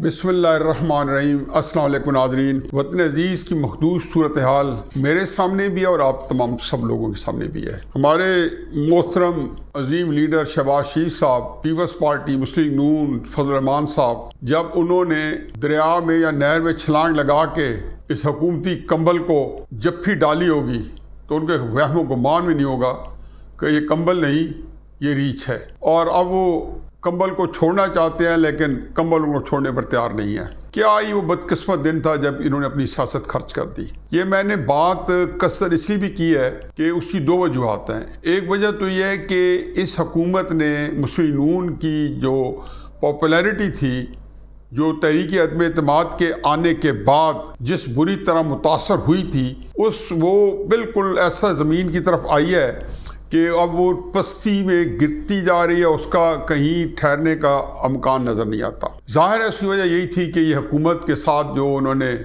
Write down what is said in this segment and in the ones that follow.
بسم اللہ الرحمن الرحیم۔ السلام علیکم ناظرین، وطن عزیز کی مخدوش صورتحال میرے سامنے بھی ہے اور آپ تمام سب لوگوں کے سامنے بھی ہے۔ ہمارے محترم عظیم لیڈر شہباز شریف صاحب، پیپلز پارٹی، مسلم نون، فضل الرحمان صاحب، جب انہوں نے دریا میں یا نہر میں چھلانگ لگا کے اس حکومتی کمبل کو جپھی ڈالی ہوگی تو ان کے وہم و گمان بھی نہیں ہوگا کہ یہ کمبل نہیں، یہ ریچھ ہے، اور اب وہ کمبل کو چھوڑنا چاہتے ہیں لیکن کمبل کو چھوڑنے پر تیار نہیں ہے۔ کیا یہ وہ بدقسمت دن تھا جب انہوں نے اپنی سیاست خرچ کر دی؟ یہ میں نے بات کثر اس لیے بھی کی ہے کہ اس کی دو وجوہات ہیں۔ ایک وجہ تو یہ ہے کہ اس حکومت نے مسلم نون کی جو پاپولیرٹی تھی، جو تحریک عدم اعتماد کے آنے کے بعد جس بری طرح متاثر ہوئی تھی، وہ بالکل ایسا زمین کی طرف آئی ہے کہ اب وہ پستی میں گرتی جا رہی ہے، اس کا کہیں ٹھہرنے کا امکان نظر نہیں آتا۔ ظاہر ہے اس کی وجہ یہی تھی کہ یہ حکومت کے ساتھ جو انہوں نے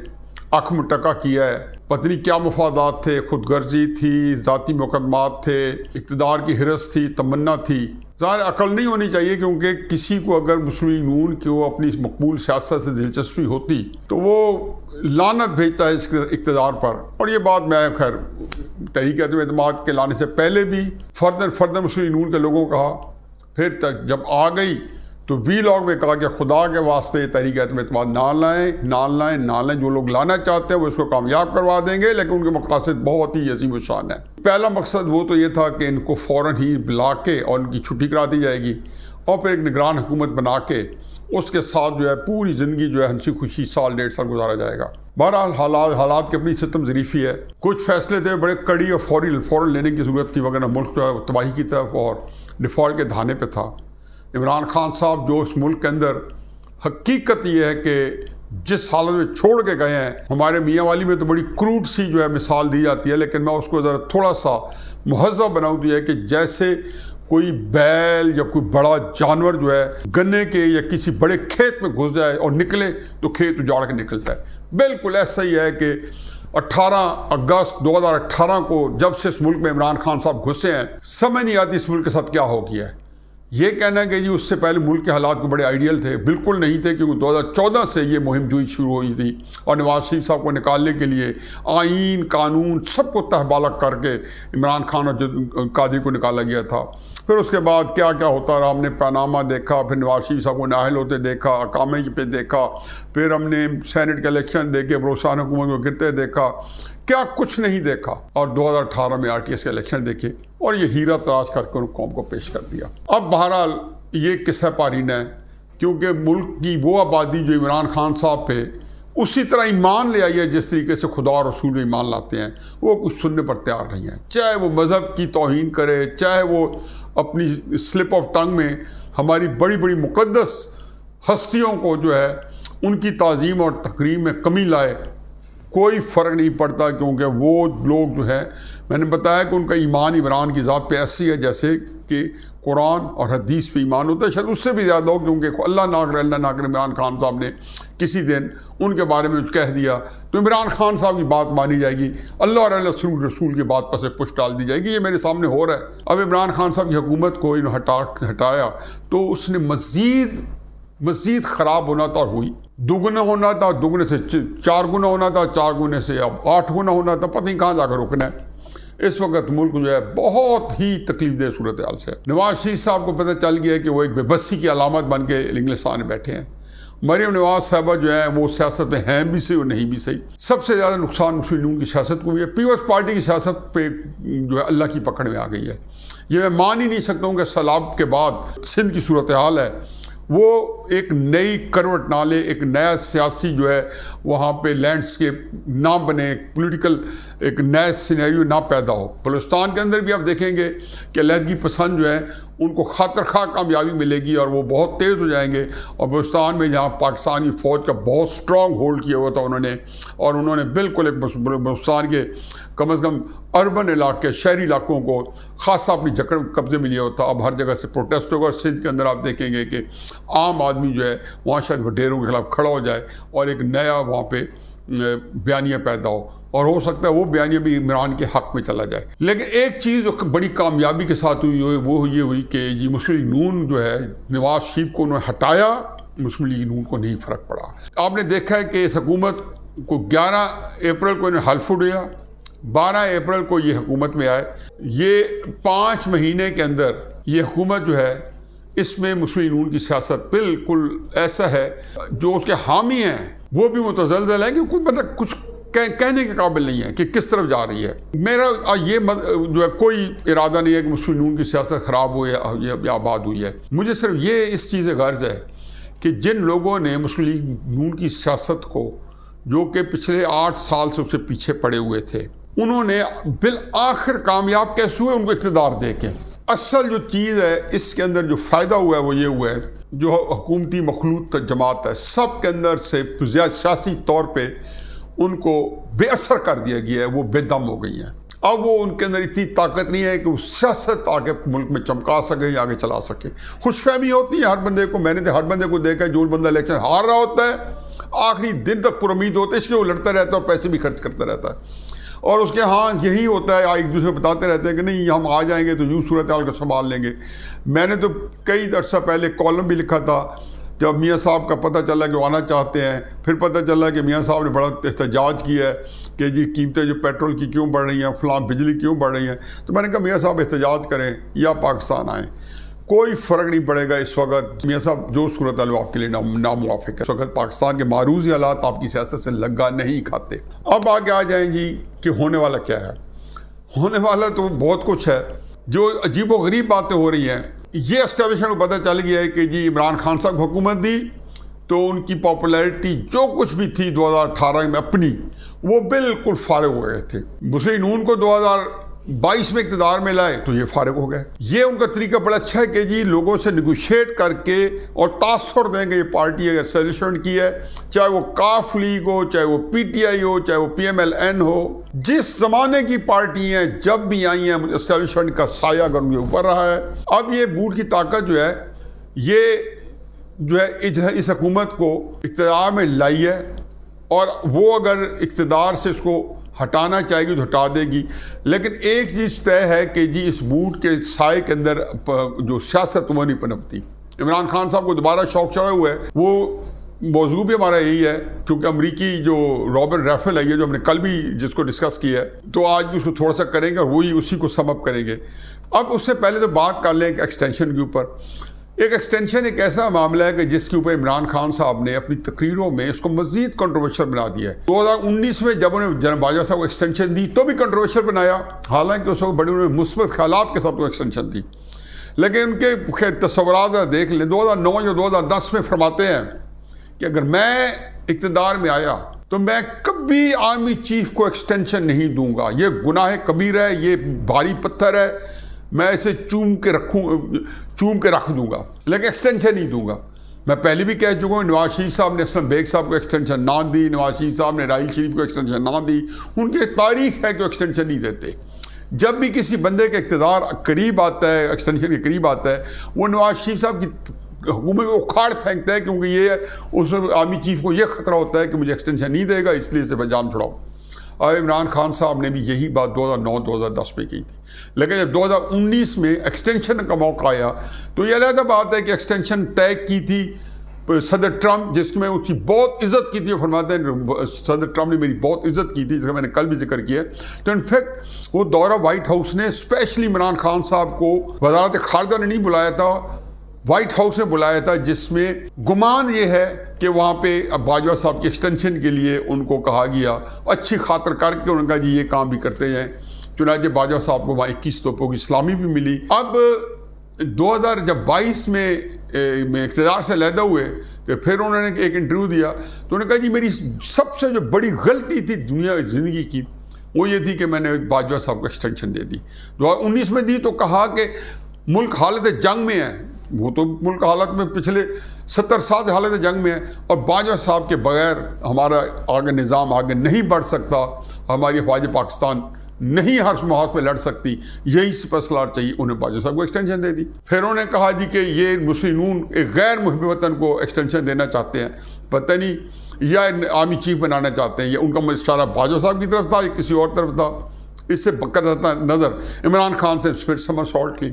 اکھ مٹکا کیا ہے، پتہ نہیں کیا مفادات تھے، خود غرضی تھی، ذاتی مقدمات تھے، اقتدار کی ہرس تھی، تمنا تھی۔ ظاہر عقل نہیں ہونی چاہیے، کیونکہ کسی کو اگر مسلم نون کو اپنی مقبول سیاست سے دلچسپی ہوتی تو وہ لعنت بھیجتا ہے اس اقتدار پر۔ اور یہ بات میں خیر تحریک عدم اعتماد کے لانے سے پہلے بھی فردن مسلم نون کے لوگوں کو کہا، پھر تک جب آ گئی تو وی لاگ میں کہا کہ خدا کے واسطے تحریک عدم اعتماد نہ لائیں، جو لوگ لانا چاہتے ہیں وہ اس کو کامیاب کروا دیں گے، لیکن ان کے مقاصد بہت ہی عظیم الشان ہیں۔ پہلا مقصد وہ تو یہ تھا کہ ان کو فوراً ہی بلا کے اور ان کی چھٹی کرا دی جائے گی، اور پھر ایک نگران حکومت بنا کے اس کے ساتھ جو ہے پوری زندگی جو ہے ہنسی خوشی سال ڈیڑھ سال گزارا جائے گا۔ بہرحال حالات کی اپنی ستم ظریفی ہے، کچھ فیصلے تھے بڑے کڑی اور فوراً لینے کی ضرورت تھی، وغیرہ ملک جو ہے تباہی کی طرف اور ڈیفالٹ کے دھانے پہ تھا۔ عمران خان صاحب جو اس ملک کے اندر حقیقت یہ ہے کہ جس حالت میں چھوڑ کے گئے ہیں، ہمارے میاں والی میں تو بڑی کروڈ سی جو ہے مثال دی جاتی ہے، لیکن میں اس کو ذرا تھوڑا سا مہذب بناؤں تو یہ ہے کہ جیسے کوئی بیل یا کوئی بڑا جانور جو ہے گنے کے یا کسی بڑے کھیت میں گھس جائے اور نکلے تو کھیت اجاڑ کے نکلتا ہے، بالکل ایسا ہی ہے کہ 18 اگست 2018 کو جب سے اس ملک میں عمران خان صاحب گھسے ہیں، سمجھ نہیں آتی اس ملک کے ساتھ کیا ہو گیا ہے۔ یہ کہنا ہے کہ جی اس سے پہلے ملک کے حالات کو بڑے آئیڈیل تھے، بالکل نہیں تھے، کیونکہ 2014 سے یہ مہم جوئی شروع ہوئی تھی، اور نواز شریف صاحب کو نکالنے کے لیے آئین قانون سب کو تہبالہ کر کے عمران خان اور قادری کو نکالا گیا تھا۔ پھر اس کے بعد کیا کیا ہوتا رہا، ہم نے پاناما دیکھا، پھر نواز شریف صاحب کو نااہل ہوتے دیکھا، اقامے پہ دیکھا، پھر ہم نے سینٹ کے الیکشن دیکھے، بلوچستان حکومت کو گرتے دیکھا، کیا کچھ نہیں دیکھا، اور 2018 میں RTS کے الیکشن دیکھے اور یہ ہیرا تلاش کر کے ان قوم کو پیش کر دیا۔ اب بہرحال یہ قصہ پارین ہے، کیونکہ ملک کی وہ آبادی جو عمران خان صاحب پہ اسی طرح ایمان لے آئی ہے جس طریقے سے خدا اور رسول میں ایمان لاتے ہیں، وہ کچھ سننے پر تیار نہیں ہے، چاہے وہ مذہب کی توہین کرے، چاہے وہ اپنی سلپ آف ٹنگ میں ہماری بڑی بڑی مقدس ہستیوں کو جو ہے ان کی تعظیم اور تکریم میں کمی لائے، کوئی فرق نہیں پڑتا، کیونکہ وہ لوگ جو ہے میں نے بتایا کہ ان کا ایمان عمران کی ذات پہ ایسی ہے جیسے کہ قرآن اور حدیث پہ ایمان ہوتا ہے، شاید اس سے بھی زیادہ ہو، کیونکہ اللہ نہ کرے عمران خان صاحب نے کسی دن ان کے بارے میں کچھ کہہ دیا تو عمران خان صاحب کی بات مانی جائے گی، اللہ اور اللہ رسول کی بات پر سے پشت ڈال دی جائے گی۔ یہ میرے سامنے ہو رہا ہے۔ اب عمران خان صاحب کی حکومت کو ہٹایا تو اس نے مزید خراب ہونا تھا، اور ہوئی دگنا ہونا تھا، دگنے سے 4 گنا ہونا تھا، 4 گنے سے اب 8 گنا ہونا تھا، پتہ نہیں کہاں جا کر رکنا ہے۔ اس وقت ملک جو ہے بہت ہی تکلیف دہ صورتحال سے نواز شریف صاحب کو پتہ چل گیا کہ وہ ایک بے بسی کی علامت بن کے انگلستان میں بیٹھے ہیں۔ مریم نواز صاحبہ جو ہیں وہ سیاست میں ہیں بھی صحیح اور نہیں بھی صحیح۔ سب سے زیادہ نقصان مسلم نون کی سیاست کو بھی ہے، پیپلز پارٹی کی سیاست پہ جو ہے اللہ کی پکڑ میں آ گئی ہے۔ یہ میں مان ہی نہیں سکتا ہوں کہ سیلاب کے بعد سندھ کی صورتحال ہے وہ ایک نئی کروٹ نہ لے، ایک نیا سیاسی جو ہے وہاں پہ لینڈسکیپ نہ بنے، پولیٹیکل ایک نیا سینیریو نہ پیدا ہو۔ بلوچستان کے اندر بھی آپ دیکھیں گے کہ علیحدگی پسند جو ہے ان کو خاطر خواہ کامیابی ملے گی اور وہ بہت تیز ہو جائیں گے، اور بلوچستان میں جہاں پاکستانی فوج کا بہت سٹرانگ ہولڈ کیا ہوا تھا انہوں نے بالکل ایک بلوچستان کے کم از کم اربن علاقے، شہری علاقوں کو خاصا اپنی جکڑ قبضے میں لیا ہوتا۔ اب ہر جگہ سے پروٹیسٹ ہوگا، سندھ کے اندر آپ دیکھیں گے کہ عام آدمی جو ہے وہاں شاید وڈیروں کے خلاف کھڑا ہو جائے اور ایک نیا وہاں پہ بیانیہ پیدا ہو، اور ہو سکتا ہے وہ بیانیہ بھی عمران کے حق میں چلا جائے۔ لیکن ایک چیز جو بڑی کامیابی کے ساتھ ہوئی وہ یہ ہوئی کہ یہ مسلم نون جو ہے نواز شریف کو انہوں نے ہٹایا مسلم لیگ نون کو نہیں فرق پڑا۔ آپ نے دیکھا ہے کہ اس حکومت کو 11 اپریل کو انہیں حلف اٹھایا، 12 اپریل کو یہ حکومت میں آئے۔ یہ 5 مہینے کے اندر یہ حکومت جو ہے اس میں مسلم لیگ نون کی سیاست بالکل ایسا ہے، جو اس کے حامی ہیں وہ بھی متزلزل ہے کہ کوئی مطلب کچھ کہنے کے قابل نہیں ہے کہ کس طرف جا رہی ہے۔ میرا یہ جو ہے کوئی ارادہ نہیں ہے کہ مسلم لیگ نون کی سیاست خراب ہو یا آباد ہوئی ہے۔ مجھے صرف یہ اس چیز سے غرض ہے کہ جن لوگوں نے مسلم لیگ نون کی سیاست کو، جو کہ پچھلے 8 سال سے اس سے پیچھے پڑے ہوئے تھے، انہوں نے بالآخر کامیاب کیسے ہوئے ان کو اقتدار دے کے۔ اصل جو چیز ہے اس کے اندر جو فائدہ ہوا ہے وہ یہ ہوا ہے، جو حکومتی مخلوط جماعت ہے سب کے اندر سے سیاسی طور پہ ان کو بے اثر کر دیا گیا ہے، وہ بے دم ہو گئی ہیں۔ اب وہ ان کے اندر اتنی طاقت نہیں ہے کہ وہ سیاست آگے ملک میں چمکا سکے یا آگے چلا سکے۔ خوش فہمی ہوتی ہے ہر بندے کو، میں نے ہر بندے کو دیکھا ہے، جو بندہ الیکشن ہار رہا ہوتا ہے آخری دن تک پر امید ہوتا ہے، اس لیے وہ لڑتا رہتا ہے اور پیسے بھی خرچ کرتا رہتا ہے، اور اس کے ہاں یہی ہوتا ہے، ایک دوسرے کو بتاتے رہتے ہیں کہ نہیں ہم آ جائیں گے تو یوں صورتحال کو سنبھال لیں گے۔ میں نے تو کئی عرصہ پہلے کالم بھی لکھا تھا، جب میاں صاحب کا پتہ چلا کہ وہ آنا چاہتے ہیں، پھر پتہ چلا کہ میاں صاحب نے بڑا احتجاج کیا ہے کہ جی قیمتیں جو پیٹرول کی کیوں بڑھ رہی ہیں، فلاں بجلی کیوں بڑھ رہی ہیں، تو میں نے کہا میاں صاحب احتجاج کریں یا پاکستان آئیں، کوئی فرق نہیں پڑے گا۔ اس وقت میاں صاحب جو صورتحال آپ کے لیے ناموافق ہے، اس وقت پاکستان کے معروضی حالات آپ کی سیاست سے لگا نہیں کھاتے۔ اب آگے آ جائیں جی کہ ہونے والا کیا ہے۔ ہونے والا تو بہت کچھ ہے، جو عجیب و غریب باتیں ہو رہی ہیں۔ یہ اسٹیبلشمنٹ کو پتہ چل گیا ہے کہ جی عمران خان صاحب حکومت دی تو ان کی پاپولیرٹی جو کچھ بھی تھی 2018 میں اپنی، وہ بالکل فارغ ہو گئے تھے۔ مسلم لیگ نون کو 2022 میں اقتدار میں لائے تو یہ فارغ ہو گئے۔ یہ ان کا طریقہ بڑا اچھا ہے کہ جی لوگوں سے نیگوشیٹ کر کے اور تاثر دیں کہ یہ پارٹی اگر اسٹیبلشمنٹ کی ہے، چاہے وہ کاف لیگ ہو، چاہے وہ پی ٹی آئی ہو، چاہے وہ پی ایم ایل این ہو، جس زمانے کی پارٹی ہیں جب بھی آئی ہیں اسٹیبلشمنٹ کا سایہ اگر ان کے اوپر رہا ہے۔ اب یہ بوٹ کی طاقت جو ہے یہ جو ہے اس حکومت کو اقتدار میں لائی ہے، اور وہ اگر اقتدار سے اس کو ہٹانا چاہے گی تو ہٹا دے گی۔ لیکن ایک چیز طے ہے کہ جی اس بوٹ کے سائے کے اندر جو سیاست وہ نہیں پنپتی۔ عمران خان صاحب کو دوبارہ شوق چڑھا ہوا ہے، وہ موضوع بھی ہمارا یہی ہے، کیونکہ امریکی جو رابرٹ ریفل ہے، یہ جو ہم نے کل بھی جس کو ڈسکس کیا ہے، تو آج بھی اس کو تھوڑا سا کریں گے اور وہی اسی کو سم اپ کریں گے۔ اب اس سے پہلے تو بات کر لیں کہ ایکسٹینشن کے اوپر۔ ایک ایکسٹینشن ایک ایسا معاملہ ہے کہ جس کے اوپر عمران خان صاحب نے اپنی تقریروں میں اس کو مزید کنٹروورشل بنا دیا ہے۔ 2019 میں جب انہیں جناب باجوہ صاحب کو ایکسٹینشن دی تو بھی کنٹروورشل بنایا، حالانکہ اس وقت بڑے انہوں نے مثبت خیالات کے ساتھ کو ایکسٹینشن دی، لیکن ان کے تصورات دیکھ لیں۔ 2009 یا 2010 میں فرماتے ہیں کہ اگر میں اقتدار میں آیا تو میں کبھی آرمی چیف کو ایکسٹینشن نہیں دوں گا، یہ گناہ کبیر ہے، یہ بھاری پتھر ہے، میں اسے چوم کے رکھ دوں گا، لیکن ایکسٹینشن نہیں دوں گا۔ میں پہلے بھی کہہ چکا ہوں، نواز شریف صاحب نے اسلم بیگ صاحب کو ایکسٹینشن نہ دی، نواز شریف صاحب نے راحیل شریف کو ایکسٹینشن نہ دی، ان کی تاریخ ہے کہ ایکسٹینشن نہیں دیتے۔ جب بھی کسی بندے کے اقتدار قریب آتا ہے، ایکسٹینشن کے قریب آتا ہے، وہ نواز شریف صاحب کی حکومت کو اکھاڑ پھینکتا ہے، کیونکہ یہ اس آرمی چیف کو یہ خطرہ ہوتا ہے کہ مجھے ایکسٹینشن نہیں دے گا، اس لیے اس سے جان چھڑاؤ۔ اور عمران خان صاحب نے بھی یہی بات 2009-2010 میں کی تھی، لیکن جب 2019 میں ایکسٹینشن کا موقع آیا تو یہ علیحدہ بات ہے کہ ایکسٹینشن طے کی تھی صدر ٹرمپ، جس میں اس کی بہت عزت کی تھی۔ وہ فرماتے ہیں صدر ٹرمپ نے میری بہت عزت کی تھی، جس کا میں نے کل بھی ذکر کیا۔ تو انفیکٹ وہ دورہ وائٹ ہاؤس نے اسپیشلی عمران خان صاحب کو وزارت خارجہ نے نہیں بلایا تھا، وائٹ ہاؤس نے بلایا تھا، جس میں گمان یہ ہے کہ وہاں پہ باجوہ صاحب کی ایکسٹینشن کے لیے ان کو کہا گیا، اچھی خاطر کر کے انہوں نے کہا جی یہ کام بھی کرتے ہیں۔ چنانچہ باجوہ صاحب کو وہاں 21 توپوں کی سلامی بھی ملی۔ اب 2022 میں اقتدار سے علیحدہ ہوئے تو پھر انہوں نے ایک انٹرویو دیا تو انہوں نے کہا جی میری سب سے جو بڑی غلطی تھی زندگی کی وہ یہ تھی کہ میں نے باجوہ صاحب کو ایکسٹینشن دے دی۔ 2019 میں دی تو کہا کہ ملک حالت جنگ میں ہے، وہ تو ملک حالت میں پچھلے 70 سال سے حالت جنگ میں ہے، اور باجوہ صاحب کے بغیر ہمارا آگے نظام آگے نہیں بڑھ سکتا، ہماری افواج پاکستان نہیں ہر محاذ پہ لڑ سکتی، یہی سپہ سالار چاہیے۔ انہیں باجوہ صاحب کو ایکسٹینشن دے دی۔ پھر انہوں نے کہا جی کہ یہ مسلم نون ایک غیر محب وطن کو ایکسٹینشن دینا چاہتے ہیں، پتہ نہیں یا آرمی چیف بنانا چاہتے ہیں، یا ان کا اشارہ باجوہ صاحب کی طرف تھا یا کسی اور طرف تھا۔ اس سے قطع نظر عمران خان سے پھر سمر سالٹ کی،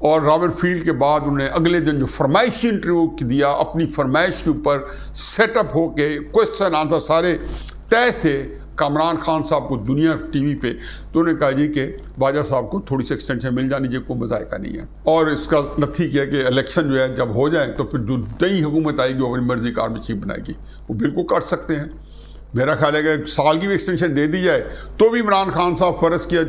اور رابرٹ فیلڈ کے بعد انہیں اگلے دن جو فرمائشی انٹرویو دیا، اپنی فرمائش کے اوپر سیٹ اپ ہو کے کوشچن آنسر سارے طے تھے کامران خان صاحب کو دنیا ٹی وی پہ، تو انہوں نے کہا جی کہ باجوہ صاحب کو تھوڑی سی ایکسٹینشن مل جانی چاہیے، کوئی مذائقہ نہیں ہے۔ اور اس کا نتیجہ کیا کہ الیکشن جو ہے جب ہو جائے تو پھر جو نئی حکومت آئے گی وہ اپنی مرضی کا آرمی چیف بنائے گی، وہ بالکل کر سکتے ہیں۔ میرا خیال ہے کہ سال کی بھی ایکسٹینشن دے دی جائے تو بھی عمران خان صاحب فرض کیا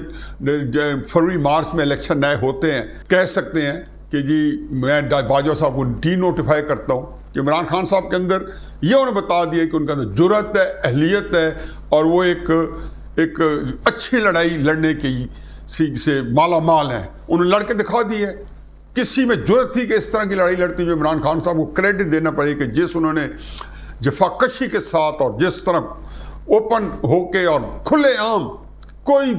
فروری مارچ میں الیکشن نئے ہوتے ہیں، کہہ سکتے ہیں کہ جی میں باجوہ صاحب کو ڈی نوٹیفائی کرتا ہوں، کہ عمران خان صاحب کے اندر یہ انہیں بتا دیا کہ ان کے اندر جرأت ہے، اہلیت ہے، اور وہ ایک اچھی لڑائی لڑنے کی سے مالا مال ہیں، انہوں نے لڑ کے دکھا دی ہے۔ کسی میں جرأت تھی کہ اس طرح کی لڑائی لڑتی ہوئے عمران خان صاحب کو کریڈٹ دینا پڑے کہ جس انہوں نے جفاکشی کے ساتھ اور جس طرح اوپن ہو کے اور کھلے عام کوئی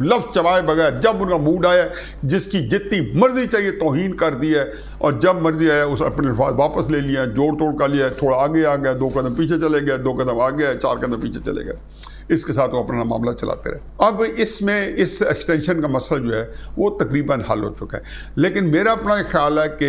لفظ چبائے بغیر جب ان کا موڈ آیا جس کی جتنی مرضی چاہیے توہین کر دی ہے، اور جب مرضی آیا اس اپنے الفاظ واپس لے لیا، جوڑ توڑ کر لیا، تھوڑا آگے آ گیا، 2 قدم پیچھے چلے گئے، 2 قدم آگے آئے، 4 قدم پیچھے چلے گئے، اس کے ساتھ وہ اپنا معاملہ چلاتے رہے۔ اب اس میں اس ایکسٹینشن کا مسئلہ جو ہے وہ تقریباً حل ہو چکا ہے، لیکن میرا اپنا ایک خیال ہے کہ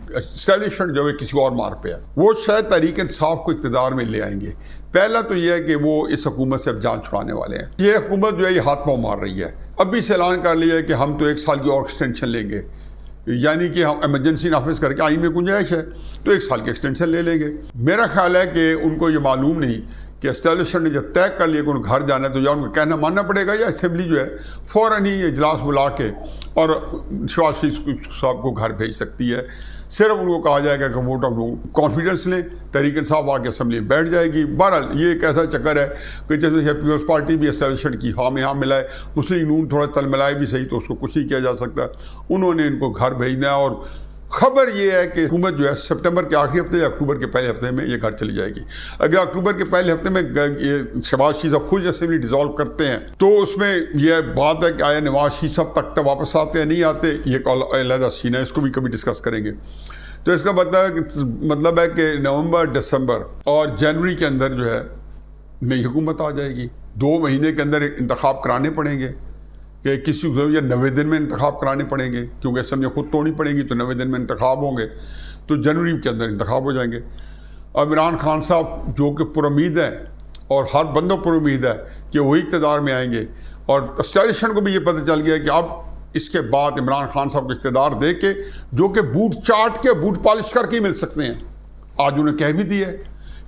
اسٹیبلشمنٹ جو ہے کسی اور مار پہ ہے، وہ شاید تحریک انصاف کو اقتدار میں لے آئیں گے۔ پہلا تو یہ ہے کہ وہ اس حکومت سے اب جان چھڑانے والے ہیں۔ یہ حکومت جو ہے یہ ہاتھ پاؤں مار رہی ہے، ابھی سے اعلان کر لیا ہے کہ ہم تو 1 سال کی اور ایکسٹینشن لیں گے، یعنی کہ ہم ایمرجنسی نافذ کر کے آئین میں گنجائش ہے تو 1 سال کی ایکسٹینشن لے لیں گے۔ میرا خیال ہے کہ ان کو یہ معلوم نہیں کہ اسٹیبلشمنٹ نے جب طے کر لیا کہ انہیں گھر جانا ہے تو یا ان کو کہنا ماننا پڑے گا، یا اسمبلی جو ہے فوراً ہی اجلاس بلا کے اور شہباز شریف صاحب کو گھر بھیج سکتی ہے۔ صرف ان کو کہا جائے گا کہ ووٹ آف کانفیڈنس لیں، تحریک انصاف آ کے اسمبلی میں بیٹھ جائے گی۔ بہرحال یہ ایک ایسا چکر ہے کہ جیسے پیپلز پارٹی بھی اسٹیبلشمنٹ کی ہاں میں ہاں ملائے، مسلم نون تھوڑا تل ملائے بھی صحیح تو اس کو کچھ نہیں کیا جا سکتا، انہوں نے ان کو گھر بھیجنا ہے۔ اور خبر یہ ہے کہ حکومت جو ہے سپٹمبر کے آخری ہفتے یا اکتوبر کے پہلے ہفتے میں یہ گھر چلی جائے گی۔ اگر اکتوبر کے پہلے ہفتے میں یہ شہباز شریف صاحب خود اسمبلی ڈیزالو کرتے ہیں تو اس میں یہ بات ہے کہ آیا نواز شریف صاحب تک واپس آتے ہیں نہیں آتے، یہ علیحدہ سین ہے، اس کو بھی کبھی ڈسکس کریں گے۔ تو اس کا مطلب ہے کہ نومبر، دسمبر اور جنوری کے اندر جو ہے نئی حکومت آ جائے گی۔ 2 مہینے کے اندر انتخاب کرانے پڑیں گے کہ کسی کو یا 90 دن میں انتخاب کرانے پڑیں گے، کیونکہ اسمبلی خود توڑنی پڑیں گی تو 90 دن میں انتخاب ہوں گے، تو جنوری کے اندر انتخاب ہو جائیں گے۔ اور عمران خان صاحب جو کہ پر امید ہے اور ہر بندوں پر امید ہے کہ وہی اقتدار میں آئیں گے، اور اسٹیبلشمنٹ کو بھی یہ پتہ چل گیا کہ اب اس کے بعد عمران خان صاحب کو اقتدار دے کے جو کہ بوٹ چاٹ کے بوٹ پالش کر کے ہی مل سکتے ہیں، آج انہیں کہہ بھی دی ہے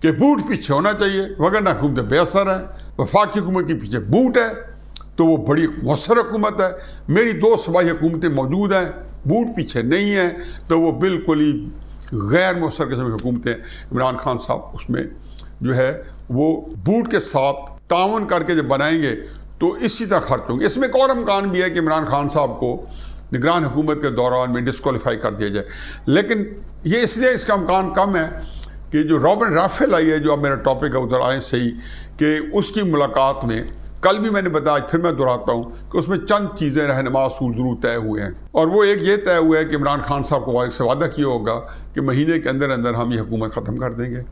کہ بوٹ پیچھے ہونا چاہیے، وگرنہ حکومت بے اثر ہے، وفاقی حکومت کے پیچھے بوٹ ہے تو وہ بڑی مؤثر حکومت ہے۔ میری 2 صوبائی حکومتیں موجود ہیں، بوٹ پیچھے نہیں ہیں تو وہ بالکل ہی غیر مؤثر قسم کی حکومتیں عمران خان صاحب اس میں جو ہے وہ بوٹ کے ساتھ تعاون کر کے جب بنائیں گے تو اسی طرح خرچ ہوں گے۔ اس میں ایک اور امکان بھی ہے کہ عمران خان صاحب کو نگران حکومت کے دوران میں ڈسکوالیفائی کر دیا جائے، لیکن یہ اس لیے اس کا امکان کم ہے کہ جو رابرٹ رافیل آئی ہے، جو اب میرا ٹاپک ہے ادھر آئے صحیح، کہ اس کی ملاقات میں کل بھی میں نے بتایا، پھر میں دہراتا ہوں کہ اس میں چند چیزیں رہنما اصول ضرور طے ہوئے ہیں، اور وہ ایک یہ طے ہوا ہے کہ عمران خان صاحب کو سے وعدہ کیا ہوگا کہ مہینے کے اندر اندر ہم یہ حکومت ختم کر دیں گے۔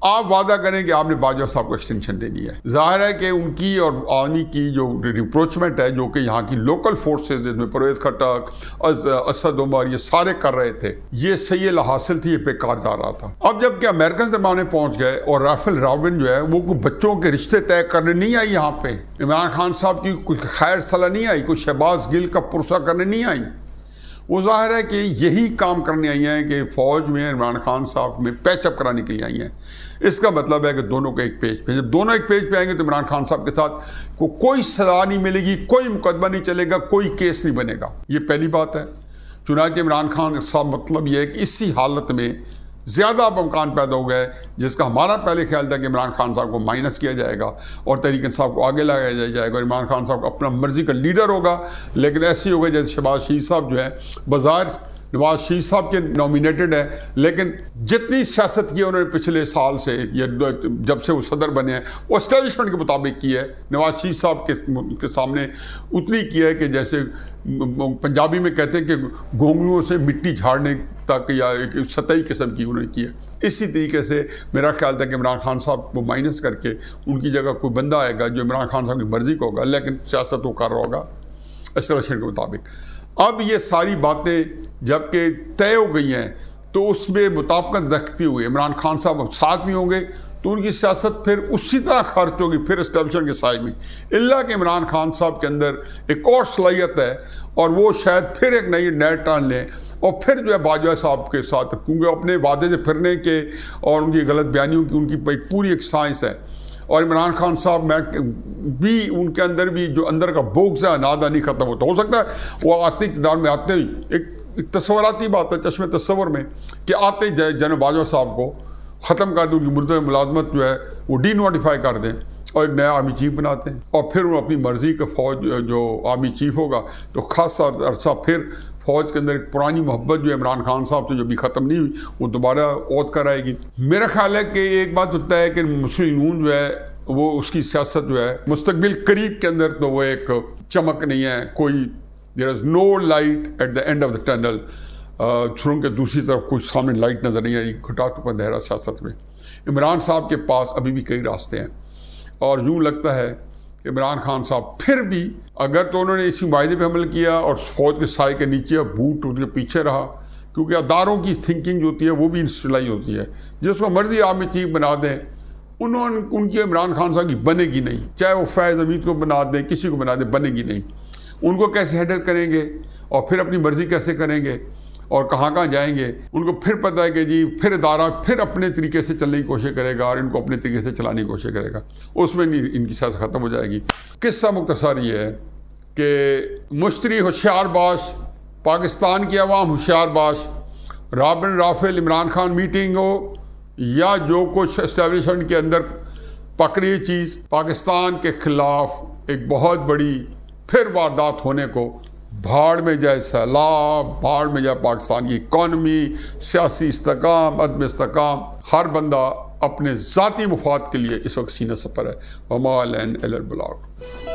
آپ وعدہ کریں کہ آپ نے باجوہ صاحب کو ایکسٹینشن دینی ہے۔ ظاہر ہے کہ ان کی اور آرمی کی جو ریپروچمنٹ ہے جو کہ یہاں کی لوکل فورسز جس میں پرویز خٹک، اسد عمر یہ سارے کر رہے تھے، یہ سید حاصل تھی، یہ بیکار جا رہا تھا۔ اب جب کہ امریکن زمانے پہنچ گئے اور رافیل راون جو ہے وہ کوئی بچوں کے رشتے طے کرنے نہیں آئی، یہاں پہ عمران خان صاحب کی کوئی خیر صلاح نہیں آئی، کوئی شہباز گل کا پرسہ کرنے نہیں آئی، وہ ظاہر ہے کہ یہی کام کرنے آئی ہیں کہ فوج میں عمران خان صاحب میں پیچ اپ کرانے کے لیے آئی ہیں۔ اس کا مطلب ہے کہ دونوں کو ایک پیج پہ، جب دونوں ایک پیج پہ آئیں گے تو عمران خان صاحب کے ساتھ کوئی سزا نہیں ملے گی، کوئی مقدمہ نہیں چلے گا، کوئی کیس نہیں بنے گا، یہ پہلی بات ہے۔ چنانچہ عمران خان صاحب مطلب یہ ہے کہ اسی حالت میں زیادہ اب امکان پیدا ہو گئے جس کا ہمارا پہلے خیال تھا کہ عمران خان صاحب کو مائنس کیا جائے گا اور تحریک انصاف کو آگے لایا جائے گا اور عمران خان صاحب کو اپنا مرضی کا لیڈر ہوگا، لیکن ایسے ہی ہوگا جیسے شہباز شریف صاحب جو ہے بظاہر نواز شریف صاحب کے نومینیٹڈ ہے، لیکن جتنی سیاست کی انہوں نے پچھلے سال سے یا جب سے وہ صدر بنے ہیں وہ اسٹیبلشمنٹ کے مطابق کی ہے، نواز شریف صاحب کے سامنے اتنی کی ہے کہ جیسے پنجابی میں کہتے ہیں کہ گونگلوں سے مٹی جھاڑنے تک یا ایک سطحی قسم کی انہوں نے کی ہے۔ اسی طریقے سے میرا خیال تھا کہ عمران خان صاحب کو مائنس کر کے ان کی جگہ کوئی بندہ آئے گا جو عمران خان صاحب کی مرضی کا ہوگا، لیکن سیاست وہ کر رہا ہوگا اسٹیبلشمنٹ کے مطابق۔ اب یہ ساری باتیں جب کہ طے ہو گئی ہیں تو اس میں مطابقت رکھتے ہوئے عمران خان صاحب اب ساتھ بھی ہوں گے تو ان کی سیاست پھر اسی طرح خرچ ہوگی پھر اسٹیبلشمنٹ کے سائے میں، اللہ کہ عمران خان صاحب کے اندر ایک اور صلاحیت ہے اور وہ شاید پھر ایک نئی ٹرن لیں اور پھر جو ہے باجوہ صاحب کے ساتھ، کیونکہ اپنے وعدے سے پھرنے کے اور ان کی غلط بیانیوں کی ان کی پوری ایک سائنس ہے، اور عمران خان صاحب میں بھی ان کے اندر بھی جو اندر کا بغض ہے نادہ نہیں ختم ہوتا، ہو سکتا ہے وہ آتے اقتدار میں آتے ہی ایک تصوراتی بات ہے چشم تصور میں کہ آتے جناب باجوہ صاحب کو ختم کر دیں، ان کی مدت ملازمت جو ہے وہ ڈی نوٹیفائی کر دیں اور ایک نیا آرمی چیف بناتے ہیں، اور پھر وہ اپنی مرضی کا فوج جو آرمی چیف ہوگا تو خاصا عرصہ پھر فوج کے اندر ایک پرانی محبت جو عمران خان صاحب سے جو بھی ختم نہیں ہوئی وہ دوبارہ عود کر آئے گی۔ میرا خیال ہے کہ ایک بات ہوتا ہے کہ مسلم نون جو ہے وہ اس کی سیاست جو ہے مستقبل قریب کے اندر تو وہ ایک چمک نہیں ہے، کوئی there is no light at the end of the tunnel، سرنگ کے دوسری طرف کچھ سامنے لائٹ نظر نہیں آئی، گھٹا تو اندھیرا سیاست میں۔ عمران صاحب کے پاس ابھی بھی کئی راستے ہیں اور یوں لگتا ہے کہ عمران خان صاحب پھر بھی اگر تو انہوں نے اسی معاہدے پہ عمل کیا اور فوج کے سائے کے نیچے بوٹ ان کے پیچھے رہا، کیونکہ اداروں کی تھنکنگ جو ہوتی ہے وہ بھی انسٹلائی ہوتی ہے، جس کو مرضی آرمی چیف بنا دیں ان کی عمران خان صاحب کی بنے گی نہیں، چاہے وہ فیض حمید کو بنا دیں کسی کو بنا دیں بنے گی نہیں۔ ان کو کیسے ہینڈل کریں گے اور پھر اپنی مرضی کیسے کریں گے اور کہاں جائیں گے، ان کو پھر پتہ ہے کہ جی پھر ادارہ پھر اپنے طریقے سے چلنے کی کوشش کرے گا اور ان کو اپنے طریقے سے چلانے کی کوشش کرے گا، اس میں ان کی سیاست ختم ہو جائے گی۔ قصہ مختصر یہ ہے کہ مشتری ہوشیار باش، پاکستان کی عوام ہوشیار باش، Robin Raphel Imran Khan meeting ہو یا جو کچھ اسٹیبلشمنٹ کے اندر پک رہی چیز، پاکستان کے خلاف ایک بہت بڑی پھر واردات ہونے کو، بھاڑ میں جائے سیلاب، بھاڑ میں جائے پاکستان کی اکانومی، سیاسی استحکام، عدم استحکام، ہر بندہ اپنے ذاتی مفاد کے لیے اس وقت سینہ سپر ہے۔ وما علینا الا البلاغ۔